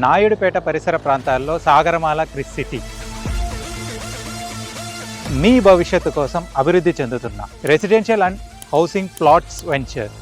నాయుడుపేట పరిసర ప్రాంతాల్లో Sagarmala Chris city మీ భవిష్యత్తు కోసం అభివృద్ధి చెందుతున్న residential and housing plots venture.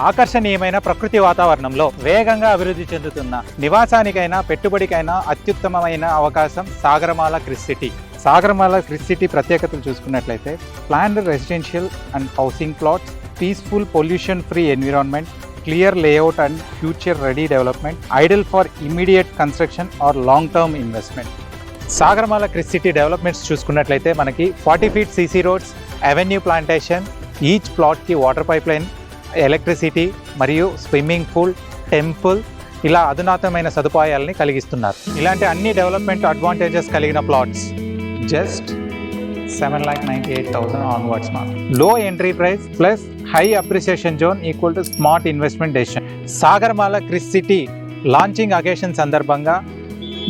ఆకర్షణీయమైన ప్రకృతి వాతావరణంలో వేగంగా అభివృద్ధి చెందుతున్న నివాసానికైనా పెట్టుబడికైనా అత్యుత్తమమైన అవకాశం Sagarmala Chris city. Sagarmala Chris city ప్రత్యేకతలు చూసుకున్నట్లయితే planned residential and housing plots, peaceful pollution free environment, clear layout and future ready development, ideal for immediate construction or long term investment. Sagaramala Chris city developments చూసుకున్నట్లయితే మనకి 40 feet CC roads, avenue plantation, each ప్లాట్కి water pipe line, electricity మరియు swimming pool, temple ఇలా అధునాతనమైన సదుపాయాలని కలిగిస్తున్నారు. ఇలాంటి అన్ని డెవలప్మెంట్ అడ్వాంటేజెస్ కలిగిన plots just 7,98,000 onwards mark. Low entry price plus high appreciation zone equal to smart investment decision. Sagaramala Chris city launching occasion సందర్భంగా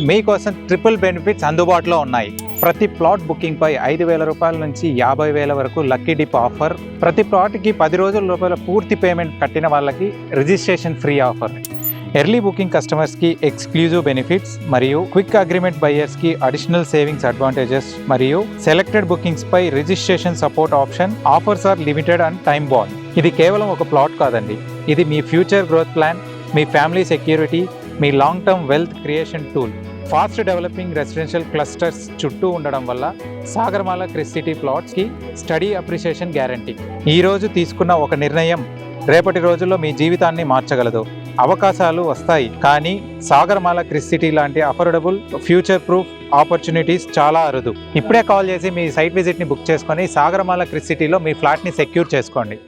మీకోసం ట్రిపుల్ బెనిఫిట్స్ అందుబాటులో ఉన్నాయి. ప్రతి ప్లాట్ బుకింగ్పై 5,000 రూపాయల నుంచి 50,000 వరకు లక్కీ డిప్ ఆఫర్. ప్రతి ప్లాట్కి 10 రోజుల లోపల పూర్తి పేమెంట్ కట్టిన వాళ్ళకి registration free offer. Early booking కస్టమర్స్కి ఎక్స్క్లూజివ్ బెనిఫిట్స్ మరియు క్విక్ అగ్రిమెంట్ బయర్స్కి అడిషనల్ సేవింగ్స్ అడ్వాంటేజెస్ మరియు సెలెక్టెడ్ బుకింగ్స్పై registration support option. Offers are limited and time bound. ఇది కేవలం ఒక ప్లాట్ కాదండి, ఇది మీ ఫ్యూచర్ గ్రోత్ ప్లాన్, మీ ఫ్యామిలీ సెక్యూరిటీ, మీ long term wealth creation tool. Fast developing residential clusters చుట్టూ ఉండడం వల్ల సాగరమాల క్రిస్ సిటీ ప్లాట్స్కి స్టడీ అప్రిషియేషన్ గ్యారంటీ. ఈరోజు తీసుకున్న ఒక నిర్ణయం రేపటి రోజుల్లో మీ జీవితాన్ని మార్చగలదు. అవకాశాలు వస్తాయి, కానీ సాగరమాల క్రిస్ సిటీ లాంటి అఫోర్డబుల్ ఫ్యూచర్ ప్రూఫ్ ఆపర్చునిటీస్ చాలా అరుదు. ఇప్పుడే కాల్ చేసి మీ సైట్ విజిట్ని బుక్ చేసుకొని సాగరమాల క్రిస్ సిటీలో మీ ఫ్లాట్ని సెక్యూర్ చేసుకోండి.